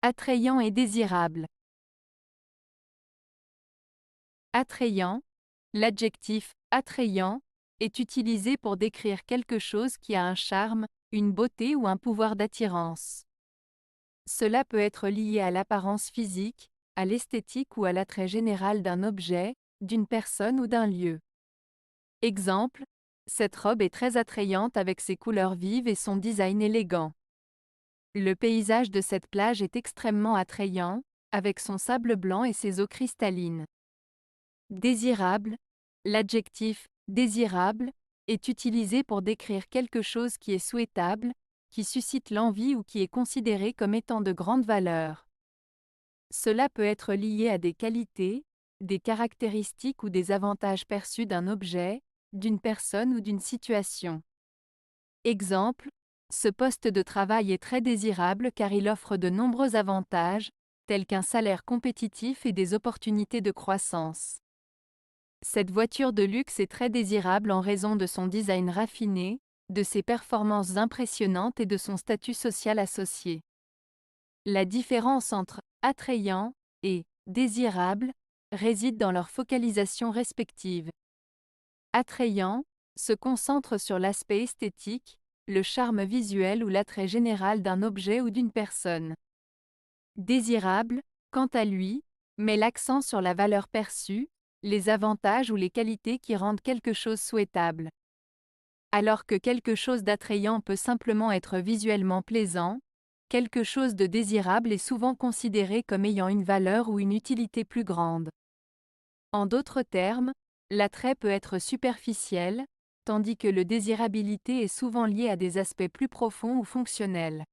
Attrayant et désirable. Attrayant. L'adjectif attrayant est utilisé pour décrire quelque chose qui a un charme, une beauté ou un pouvoir d'attirance. Cela peut être lié à l'apparence physique, à l'esthétique ou à l'attrait général d'un objet, d'une personne ou d'un lieu. Exemple, cette robe est très attrayante avec ses couleurs vives et son design élégant. Le paysage de cette plage est extrêmement attrayant, avec son sable blanc et ses eaux cristallines. Désirable. L'adjectif désirable est utilisé pour décrire quelque chose qui est souhaitable, qui suscite l'envie ou qui est considéré comme étant de grande valeur. Cela peut être lié à des qualités, des caractéristiques ou des avantages perçus d'un objet, d'une personne ou d'une situation. Exemple, ce poste de travail est très désirable car il offre de nombreux avantages, tels qu'un salaire compétitif et des opportunités de croissance. Cette voiture de luxe est très désirable en raison de son design raffiné, de ses performances impressionnantes et de son statut social associé. La différence entre attrayant et désirable réside dans leur focalisation respective. Attrayant se concentre sur l'aspect esthétique, le charme visuel ou l'attrait général d'un objet ou d'une personne. Désirable, quant à lui, met l'accent sur la valeur perçue, les avantages ou les qualités qui rendent quelque chose souhaitable. Alors que quelque chose d'attrayant peut simplement être visuellement plaisant, quelque chose de désirable est souvent considéré comme ayant une valeur ou une utilité plus grande. En d'autres termes, l'attrait peut être superficiel, tandis que le désirabilité est souvent lié à des aspects plus profonds ou fonctionnels.